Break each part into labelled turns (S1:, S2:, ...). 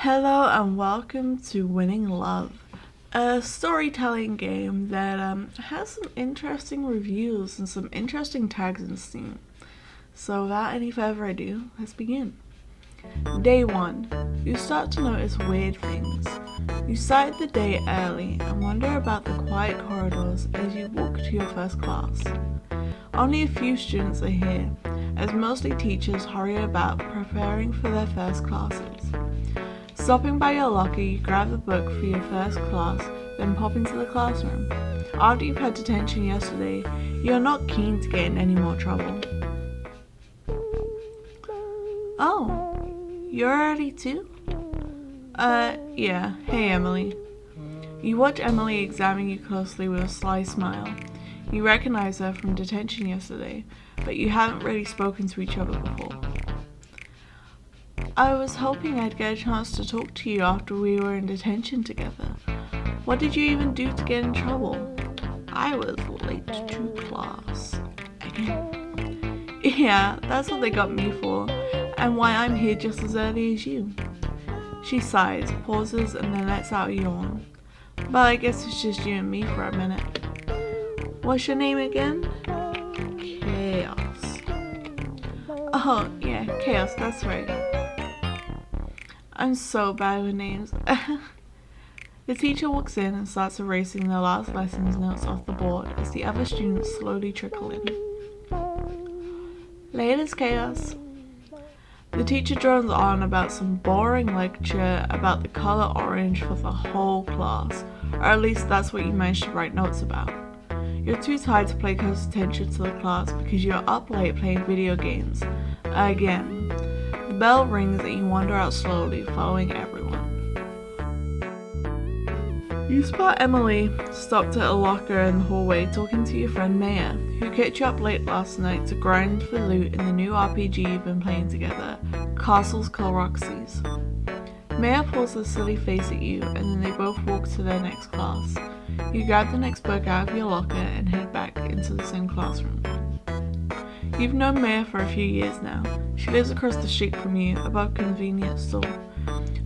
S1: Hello and welcome to Winning Love, a storytelling game that has some interesting reviews and some interesting tags in Steam. So without any further ado, let's begin. Day 1. You start to notice weird things. You start the day early and wonder about the quiet corridors as you walk to your first class. Only a few students are here, as mostly teachers hurry about preparing for their first classes. Stopping by your locker, you grab the book for your first class, then pop into the classroom. After you've had detention yesterday, you're not keen to get in any more trouble. Oh, you're ready too? Yeah. Hey, Emily. You watch Emily examine you closely with a sly smile. You recognize her from detention yesterday, but you haven't really spoken to each other before. I was hoping I'd get a chance to talk to you after we were in detention together. What did you even do to get in trouble? I was late to class. Again. Yeah, that's what they got me for, and why I'm here just as early as you. She sighs, pauses, and then lets out a yawn. But I guess it's just you and me for a minute. What's your name again? Chaos. Oh, yeah, Chaos, that's right. I'm so bad with names. The teacher walks in and starts erasing the last lesson's notes off the board as the other students slowly trickle in. Latest, Chaos. The teacher drones on about some boring lecture about the color orange for the whole class, or at least that's what you managed to write notes about. You're too tired to pay close attention to the class because you're up late playing video games. Again. The bell rings and you wander out slowly, following everyone. You spot Emily stopped at a locker in the hallway talking to your friend Maya, who kept you up late last night to grind for loot in the new RPG you've been playing together, Castles Roxy's. Maya pulls a silly face at you, and then they both walk to their next class. You grab the next book out of your locker and head back into the same classroom. You've known Maya for a few years now. She lives across the street from you, above a convenience store.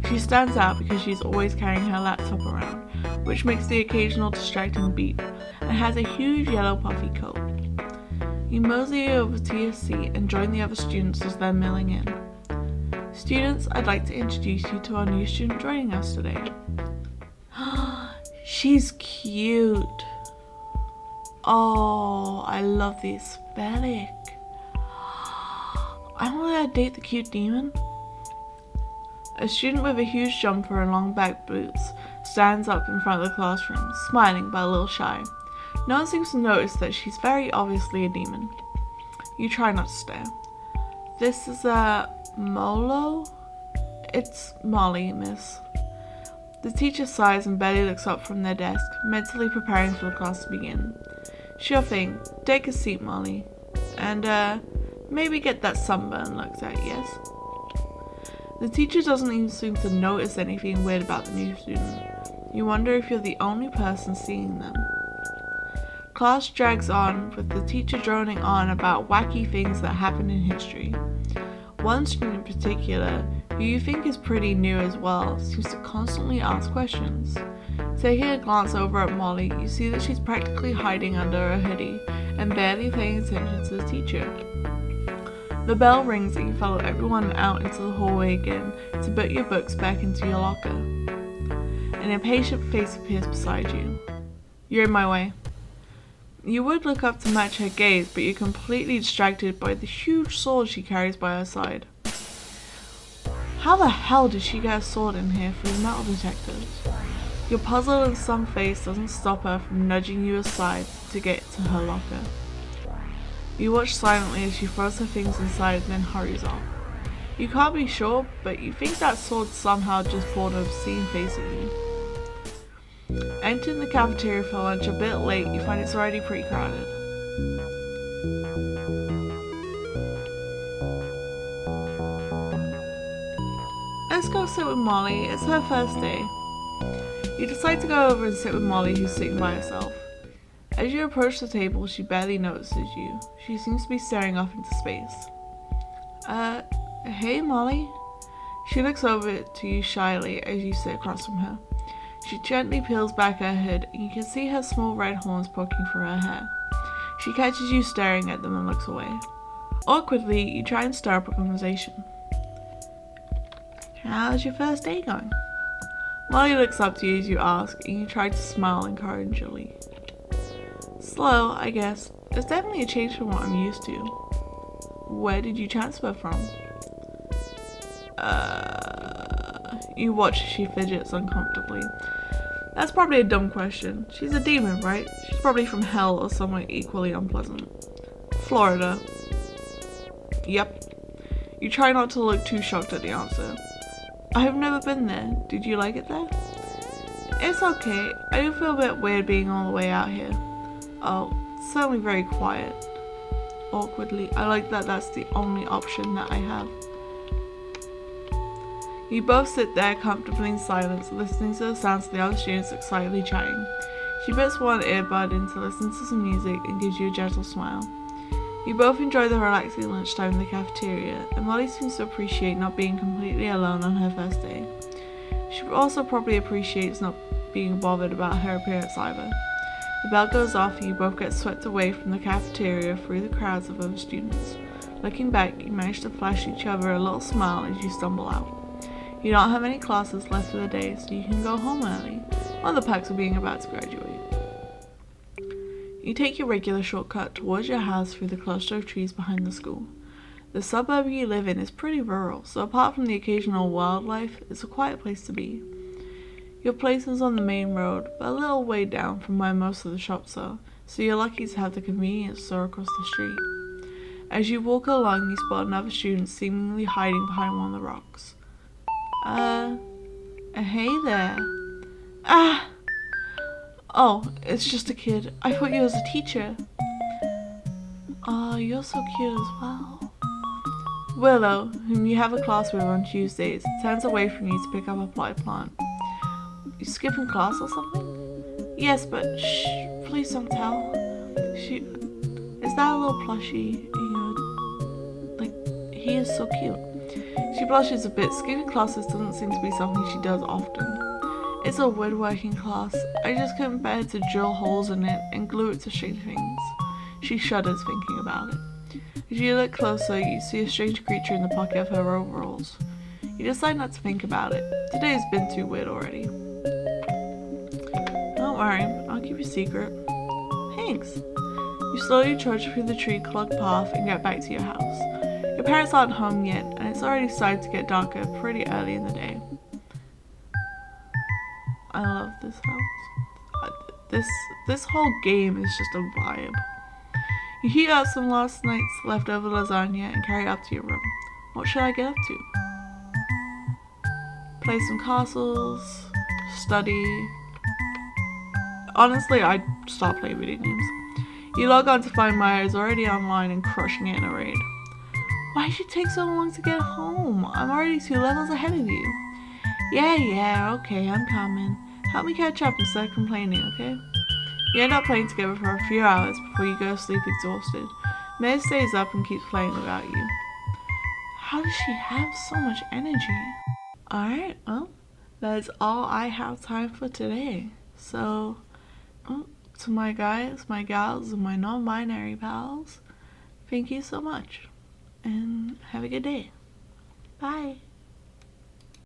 S1: She stands out because she's always carrying her laptop around, which makes the occasional distracting beep, and has a huge yellow puffy coat. You mosey over to your seat and join the other students as they're milling in. Students, I'd like to introduce you to our new student joining us today. She's cute. Oh, I love the aesthetic. I want to date the cute demon. A student with a huge jumper and long back boots stands up in front of the classroom, smiling but a little shy. No one seems to notice that she's very obviously a demon. You try not to stare. This is Molo? It's Molly, miss. The teacher sighs and barely looks up from their desk, mentally preparing for the class to begin. Sure thing. Take a seat, Molly. And, maybe get that sunburn looked at, yes? The teacher doesn't even seem to notice anything weird about the new student. You wonder if you're the only person seeing them. Class drags on, with the teacher droning on about wacky things that happen in history. One student in particular, who you think is pretty new as well, seems to constantly ask questions. Taking a glance over at Molly, you see that she's practically hiding under a hoodie and barely paying attention to the teacher. The bell rings and you follow everyone out into the hallway again to put your books back into your locker. An impatient face appears beside you. You're in my way. You would look up to match her gaze, but you're completely distracted by the huge sword she carries by her side. How the hell did she get a sword in here through the metal detectors? Your puzzle and some face doesn't stop her from nudging you aside to get to her locker. You watch silently as she throws her things inside and then hurries off. You can't be sure, but you think that sword somehow just pulled an obscene face at you. Entering the cafeteria for lunch a bit late, you find it's already pretty crowded. Let's go sit with Molly, it's her first day. You decide to go over and sit with Molly, who's sitting by herself. As you approach the table, she barely notices you. She seems to be staring off into space. Hey, Molly. She looks over to you shyly as you sit across from her. She gently peels back her hood, and you can see her small red horns poking through her hair. She catches you staring at them and looks away. Awkwardly, you try and stir up a conversation. How's your first day going? Molly looks up to you as you ask, and you try to smile encouragingly. Slow, I guess. It's definitely a change from what I'm used to. Where did you transfer from? You watch as she fidgets uncomfortably. That's probably a dumb question. She's a demon, right? She's probably from hell or somewhere equally unpleasant. Florida. Yep. You try not to look too shocked at the answer. I've never been there. Did you like it there? It's okay. I do feel a bit weird being all the way out here. Oh, it's certainly very quiet. Awkwardly, I like that that's the only option that I have. You both sit there comfortably in silence, listening to the sounds of the other students excitedly chatting. She puts one earbud in to listen to some music and gives you a gentle smile. You both enjoy the relaxing lunchtime in the cafeteria, and Molly seems to appreciate not being completely alone on her first day. She also probably appreciates not being bothered about her appearance either. The bell goes off and you both get swept away from the cafeteria through the crowds of other students. Looking back, you manage to flash each other a little smile as you stumble out. You don't have any classes left for the day, so you can go home early. One of the perks of being about to graduate. You take your regular shortcut towards your house through the cluster of trees behind the school. The suburb you live in is pretty rural, so apart from the occasional wildlife, it's a quiet place to be. Your place is on the main road, but a little way down from where most of the shops are, so you're lucky to have the convenience store across the street. As you walk along, you spot another student seemingly hiding behind one of the rocks. Hey there. Oh, it's just a kid. I thought you was a teacher. Oh, you're so cute as well. Willow, whom you have a class with on Tuesdays, turns away from you to pick up a potted plant. You skipping class or something? Yes, but shh, please don't tell. Is that a little plushie? He is so cute. She blushes a bit. Skipping classes doesn't seem to be something she does often. It's a woodworking class. I just couldn't bear to drill holes in it and glue it to strange things. She shudders thinking about it. As you look closer, you see a strange creature in the pocket of her overalls. You decide not to think about it. Today has been too weird already. Don't worry, I'll keep your secret. Thanks. You slowly trudge through the tree-clogged path and get back to your house. Your parents aren't home yet, and it's already starting to get darker pretty early in the day. I love this house. This whole game is just a vibe. You heat up some last night's leftover lasagna and carry it up to your room. What should I get up to? Play some castles, study. Honestly, I'd stop playing video games. You log on to find Maya is already online and crushing it in a raid. Why did it take so long to get home? I'm already 2 levels ahead of you. Yeah, okay, I'm coming. Help me catch up instead of complaining, okay? You end up playing together for a few hours before you go to sleep exhausted. Maya stays up and keeps playing without you. How does she have so much energy? Alright, well, that is all I have time for today. So, to my guys, my gals, and my non-binary pals, thank you so much. And have a good day. Bye.